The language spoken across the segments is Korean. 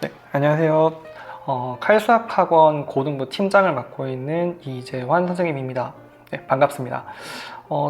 네, 안녕하세요. 칼수학학원 고등부 팀장을 맡고 있는 이재환 선생님입니다. 네, 반갑습니다.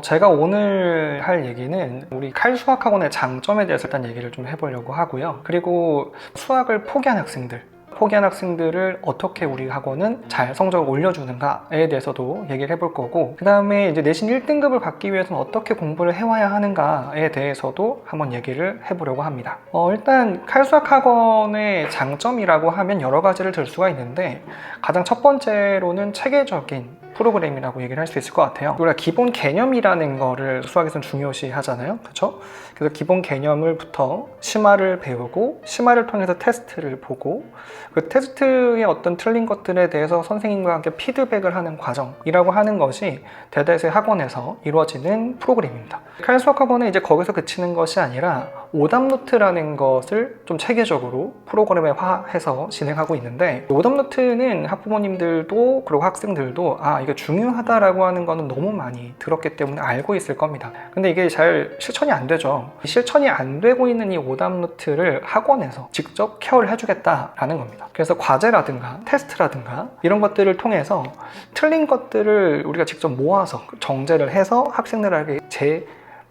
제가 오늘 할 얘기는 우리 칼수학학원의 장점에 대해서 일단 얘기를 좀 해보려고 하고요. 그리고 수학을 포기한 학생들을 어떻게 우리 학원은 잘 성적을 올려주는가에 대해서도 얘기를 해볼 거고, 그 다음에 이제 내신 1등급을 받기 위해서는 어떻게 공부를 해와야 하는가에 대해서도 한번 얘기를 해보려고 합니다. 일단 칼수학학원의 장점이라고 하면 여러 가지를 들 수가 있는데, 가장 첫 번째로는 체계적인 프로그램이라고 얘기를 할 수 있을 것 같아요. 우리가 기본 개념이라는 거를 수학에서는 중요시 하잖아요. 그렇죠? 그래서 기본 개념을부터 심화를 배우고, 심화를 통해서 테스트를 보고, 그 테스트의 어떤 틀린 것들에 대해서 선생님과 함께 피드백을 하는 과정이라고 하는 것이 대다수의 학원에서 이루어지는 프로그램입니다. 칼수학학원은 이제 거기서 그치는 것이 아니라 오답노트라는 것을 좀 체계적으로 프로그램화해서 진행하고 있는데, 오답노트는 학부모님들도 그리고 학생들도 이게 중요하다라고 하는 거는 너무 많이 들었기 때문에 알고 있을 겁니다. 근데 이게 잘 실천이 안 되죠. 실천이 안 되고 있는 이 오답노트를 학원에서 직접 케어를 해주겠다라는 겁니다. 그래서 과제라든가 테스트라든가 이런 것들을 통해서 틀린 것들을 우리가 직접 모아서 정제를 해서 학생들에게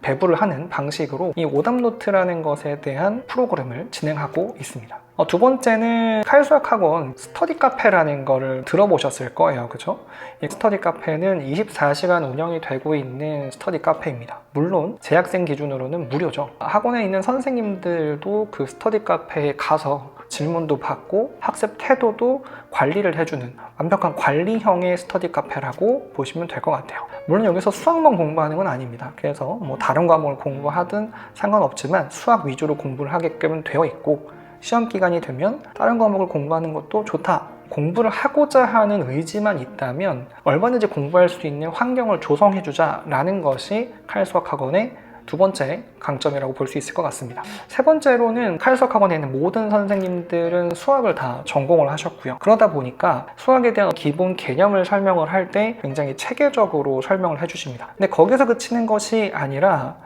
배부를 하는 방식으로 이 오답노트라는 것에 대한 프로그램을 진행하고 있습니다. 두 번째는 칼수학학원 스터디 카페라는 거를 들어보셨을 거예요. 그죠? 이 스터디 카페는 24시간 운영이 되고 있는 스터디 카페입니다. 물론 재학생 기준으로는 무료죠. 학원에 있는 선생님들도 그 스터디 카페에 가서 질문도 받고 학습 태도도 관리를 해주는 완벽한 관리형의 스터디 카페라고 보시면 될 것 같아요. 물론 여기서 수학만 공부하는 건 아닙니다. 그래서 뭐 다른 과목을 공부하든 상관없지만 수학 위주로 공부를 하게끔 되어 있고, 시험 기간이 되면 다른 과목을 공부하는 것도 좋다, 공부를 하고자 하는 의지만 있다면 얼마든지 공부할 수 있는 환경을 조성해주자 라는 것이 칼수학학원의 두 번째 강점이라고 볼 수 있을 것 같습니다. 세 번째로는 칼수학학원에 있는 모든 선생님들은 수학을 다 전공을 하셨고요. 그러다 보니까 수학에 대한 기본 개념을 설명을 할 때 굉장히 체계적으로 설명을 해주십니다. 근데 거기서 그치는 것이 아니라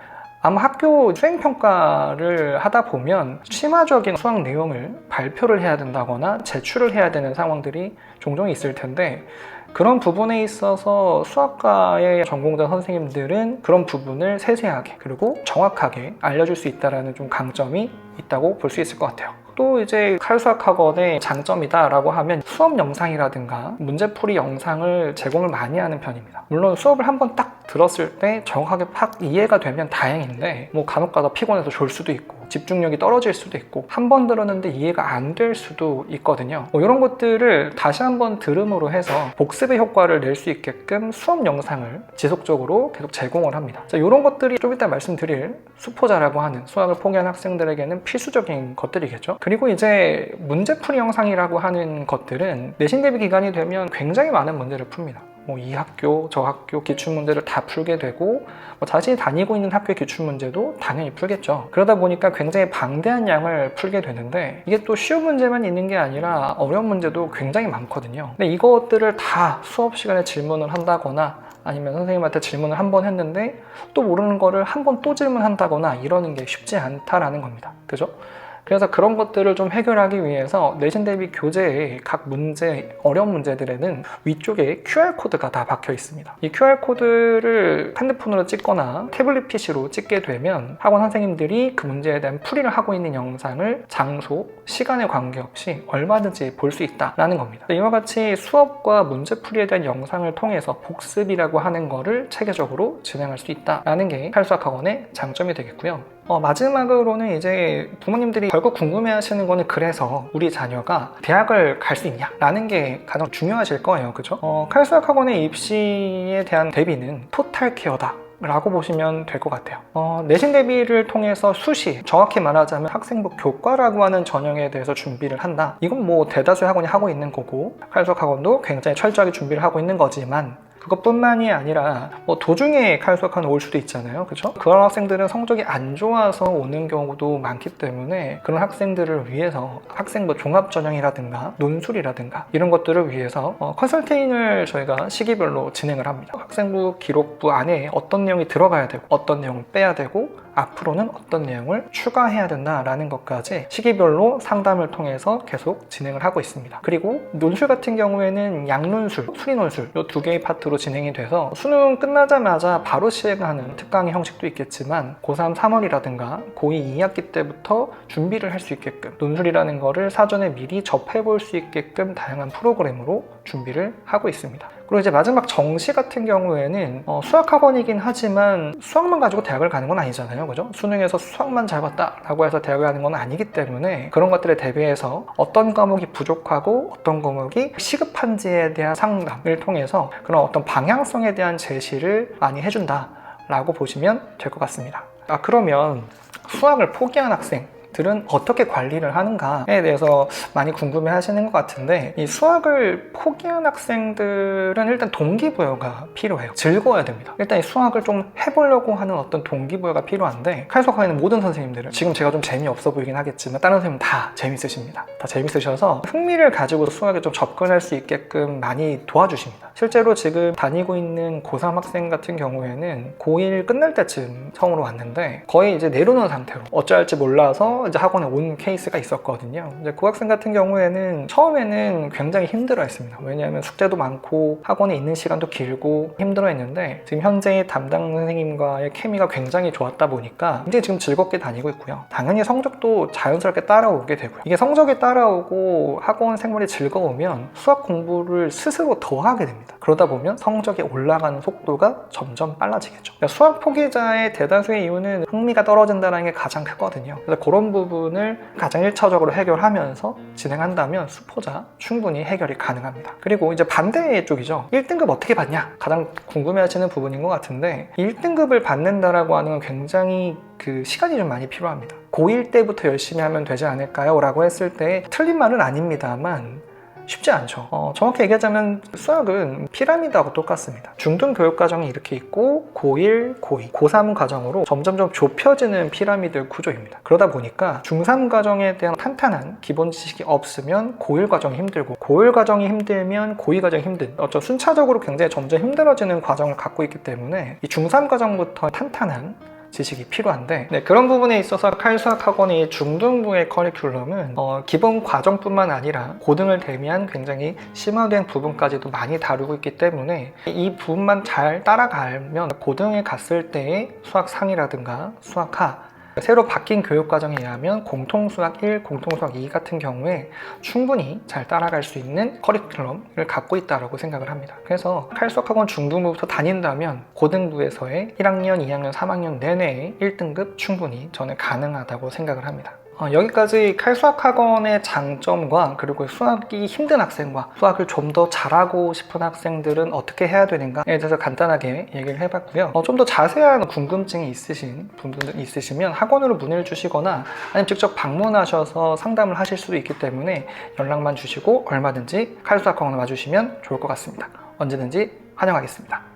아마 학교 수행평가를 하다 보면 심화적인 수학 내용을 발표를 해야 된다거나 제출을 해야 되는 상황들이 종종 있을 텐데, 그런 부분에 있어서 수학과의 전공자 선생님들은 그런 부분을 세세하게 그리고 정확하게 알려줄 수 있다는 좀 강점이 있다고 볼 수 있을 것 같아요. 또 이제 칼수학학원의 장점이다 라고 하면 수업 영상이라든가 문제풀이 영상을 제공을 많이 하는 편입니다. 물론 수업을 한번 딱 들었을 때 정확하게 팍 이해가 되면 다행인데, 뭐 간혹가다 피곤해서 졸 수도 있고 집중력이 떨어질 수도 있고 한 번 들었는데 이해가 안 될 수도 있거든요. 이런 것들을 다시 한번 들음으로 해서 복습의 효과를 낼 수 있게끔 수업 영상을 지속적으로 계속 제공을 합니다. 이런 것들이 좀 이따 말씀드릴 수포자라고 하는 수학을 포기한 학생들에게는 필수적인 것들이겠죠. 그리고 이제 문제풀이 영상이라고 하는 것들은 내신 대비 기간이 되면 굉장히 많은 문제를 풉니다. 이 학교, 저 학교 기출문제를 다 풀게 되고, 자신이 다니고 있는 학교의 기출문제도 당연히 풀겠죠. 그러다 보니까 굉장히 방대한 양을 풀게 되는데, 이게 또 쉬운 문제만 있는 게 아니라 어려운 문제도 굉장히 많거든요. 근데 이것들을 다 수업 시간에 질문을 한다거나 아니면 선생님한테 질문을 한 번 했는데 또 모르는 거를 한 번 또 질문한다거나 이러는 게 쉽지 않다라는 겁니다. 그죠? 그래서 그런 것들을 좀 해결하기 위해서 내신 대비 교재의 각 문제, 어려운 문제들에는 위쪽에 QR코드가 다 박혀 있습니다. 이 QR코드를 핸드폰으로 찍거나 태블릿 PC로 찍게 되면 학원 선생님들이 그 문제에 대한 풀이를 하고 있는 영상을 장소, 시간에 관계없이 얼마든지 볼 수 있다라는 겁니다. 이와 같이 수업과 문제풀이에 대한 영상을 통해서 복습이라고 하는 거를 체계적으로 진행할 수 있다라는 게 칼수학학원의 장점이 되겠고요. 마지막으로는 이제 부모님들이 결국 궁금해하시는 거는, 그래서 우리 자녀가 대학을 갈 수 있냐? 라는 게 가장 중요하실 거예요. 그죠? 칼수학학원의 입시에 대한 대비는 토탈 케어다 라고 보시면 될 것 같아요. 내신 대비를 통해서 수시, 정확히 말하자면 학생부 교과라고 하는 전형에 대해서 준비를 한다. 이건 뭐 대다수의 학원이 하고 있는 거고, 칼수학학원도 굉장히 철저하게 준비를 하고 있는 거지만, 그것뿐만이 아니라 도중에 칼수학학원 올 수도 있잖아요. 그렇죠? 그런 학생들은 성적이 안 좋아서 오는 경우도 많기 때문에 그런 학생들을 위해서 학생부 종합전형이라든가 논술이라든가 이런 것들을 위해서 컨설팅을 저희가 시기별로 진행을 합니다. 학생부 기록부 안에 어떤 내용이 들어가야 되고 어떤 내용을 빼야 되고 앞으로는 어떤 내용을 추가해야 된다라는 것까지 시기별로 상담을 통해서 계속 진행을 하고 있습니다. 그리고 논술 같은 경우에는 양논술, 수리논술 이 두 개의 파트로 진행이 돼서 수능 끝나자마자 바로 시행하는 특강의 형식도 있겠지만 고3 3월이라든가 고2 2학기 때부터 준비를 할 수 있게끔 논술이라는 거를 사전에 미리 접해 볼 수 있게끔 다양한 프로그램으로 준비를 하고 있습니다. 그리고 이제 마지막 정시 같은 경우에는 수학학원이긴 하지만 수학만 가지고 대학을 가는 건 아니잖아요, 그죠? 수능에서 수학만 잘 봤다라고 해서 대학을 가는 건 아니기 때문에 그런 것들에 대비해서 어떤 과목이 부족하고 어떤 과목이 시급한지에 대한 상담을 통해서 그런 어떤 방향성에 대한 제시를 많이 해준다라고 보시면 될 것 같습니다. 그러면 수학을 포기한 학생들은 어떻게 관리를 하는가에 대해서 많이 궁금해 하시는 것 같은데, 이 수학을 포기한 학생들은 일단 동기부여가 필요해요. 즐거워야 됩니다. 일단 이 수학을 좀 해보려고 하는 어떤 동기부여가 필요한데, 칼수학과에 있는 모든 선생님들은 지금 제가 좀 재미없어 보이긴 하겠지만 다른 선생님은 다 재밌으십니다. 다 재밌으셔서 흥미를 가지고 수학에 좀 접근할 수 있게끔 많이 도와주십니다. 실제로 지금 다니고 있는 고3 학생 같은 경우에는 고1 끝날 때쯤 처음으로 왔는데 거의 이제 내려놓은 상태로 어찌 할지 몰라서 이제 학원에 온 케이스가 있었거든요. 이제 그 학생 같은 경우에는 처음에는 굉장히 힘들어 했습니다. 왜냐하면 숙제도 많고 학원에 있는 시간도 길고 힘들어 했는데, 지금 현재 담당 선생님과의 케미가 굉장히 좋았다 보니까 이제 지금 즐겁게 다니고 있고요. 당연히 성적도 자연스럽게 따라오게 되고요. 이게 성적이 따라오고 학원 생활이 즐거우면 수학 공부를 스스로 더 하게 됩니다. 그러다 보면 성적이 올라가는 속도가 점점 빨라지겠죠. 그러니까 수학 포기자의 대다수의 이유는 흥미가 떨어진다는 게 가장 크거든요. 그래서 그런 부분을 가장 1차적으로 해결하면서 진행한다면 수포자 충분히 해결이 가능합니다. 그리고 이제 반대 쪽이죠. 1등급 어떻게 받냐? 가장 궁금해하시는 부분인 것 같은데, 1등급을 받는다라고 하는 건 굉장히 시간이 좀 많이 필요합니다. 고1 때부터 열심히 하면 되지 않을까요? 라고 했을 때 틀린 말은 아닙니다만 쉽지 않죠. 정확히 얘기하자면 수학은 피라미드하고 똑같습니다. 중등 교육 과정이 이렇게 있고 고1, 고2, 고3 과정으로 점점점 좁혀지는 피라미드 구조입니다. 그러다 보니까 중3 과정에 대한 탄탄한 기본 지식이 없으면 고1 과정이 힘들고, 고1 과정이 힘들면 고2 과정이 힘든, 어쩌 순차적으로 굉장히 점점 힘들어지는 과정을 갖고 있기 때문에 이 중3 과정부터 탄탄한 지식이 필요한데, 그런 부분에 있어서 칼수학학원의 중등부의 커리큘럼은 기본 과정뿐만 아니라 고등을 대비한 굉장히 심화된 부분까지도 많이 다루고 있기 때문에 이 부분만 잘 따라가면 고등에 갔을 때의 수학 상이라든가 수학 하, 새로 바뀐 교육과정에 의하면 공통수학 1, 공통수학 2 같은 경우에 충분히 잘 따라갈 수 있는 커리큘럼을 갖고 있다고 생각을 합니다. 그래서 칼수학학원 중등부부터 다닌다면 고등부에서의 1학년, 2학년, 3학년 내내의 1등급 충분히 저는 가능하다고 생각을 합니다. 여기까지 칼수학학원의 장점과 그리고 수학이 힘든 학생과 수학을 좀 더 잘하고 싶은 학생들은 어떻게 해야 되는가에 대해서 간단하게 얘기를 해봤고요. 좀 더 자세한 궁금증이 있으신 분들 있으시면 학원으로 문의를 주시거나 아니면 직접 방문하셔서 상담을 하실 수도 있기 때문에 연락만 주시고 얼마든지 칼수학학원을 와주시면 좋을 것 같습니다. 언제든지 환영하겠습니다.